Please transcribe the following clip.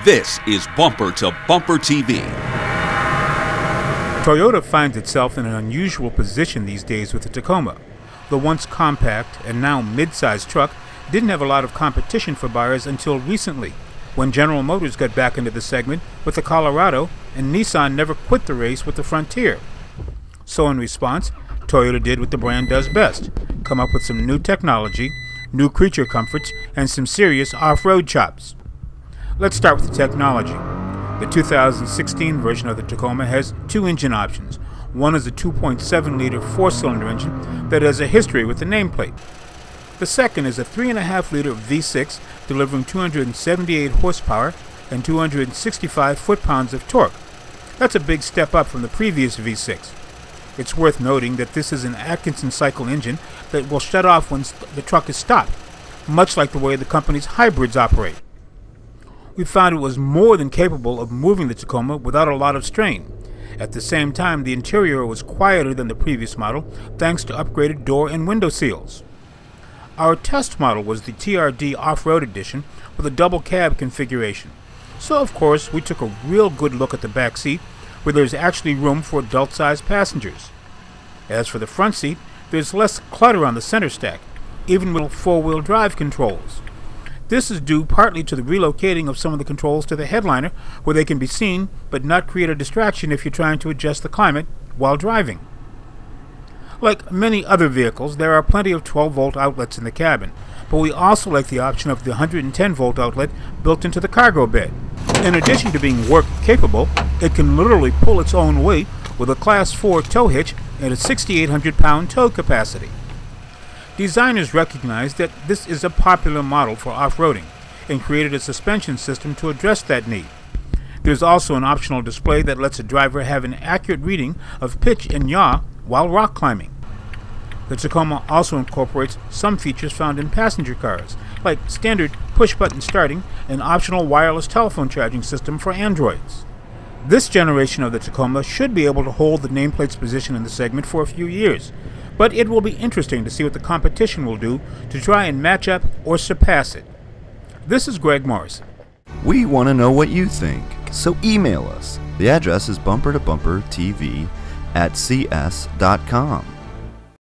This is Bumper to Bumper TV. Toyota finds itself in an unusual position these days with the Tacoma. The once compact and now mid-sized truck didn't have a lot of competition for buyers until recently, when General Motors got back into the segment with the Colorado and Nissan never quit the race with the Frontier. So in response, Toyota did what the brand does best, come up with some new technology, new creature comforts, and some serious off-road chops. Let's start with the technology. The 2016 version of the Tacoma has two engine options. One is a 2.7-liter four-cylinder engine that has a history with the nameplate. The second is a 3.5-liter V6 delivering 278 horsepower and 265 foot-pounds of torque. That's a big step up from the previous V6. It's worth noting that this is an Atkinson cycle engine that will shut off when the truck is stopped, much like the way the company's hybrids operate. We found it was more than capable of moving the Tacoma without a lot of strain. At the same time, the interior was quieter than the previous model thanks to upgraded door and window seals. Our test model was the TRD Off-Road Edition with a double cab configuration. So of course we took a real good look at the back seat where there's actually room for adult-sized passengers. As for the front seat, there's less clutter on the center stack, even with four-wheel drive controls. This is due partly to the relocating of some of the controls to the headliner where they can be seen but not create a distraction if you're trying to adjust the climate while driving. Like many other vehicles, there are plenty of 12-volt outlets in the cabin, but we also like the option of the 110-volt outlet built into the cargo bed. In addition to being work-capable, it can literally pull its own weight with a Class 4 tow hitch and a 6,800-pound tow capacity. Designers recognized that this is a popular model for off-roading and created a suspension system to address that need. There's also an optional display that lets a driver have an accurate reading of pitch and yaw while rock climbing. The Tacoma also incorporates some features found in passenger cars, like standard push-button starting and optional wireless telephone charging system for Androids. This generation of the Tacoma should be able to hold the nameplate's position in the segment for a few years, but it will be interesting to see what the competition will do to try and match up or surpass it. This is Greg Morrison. We want to know what you think, so email us. The address is bumpertobumpertv@cs.com.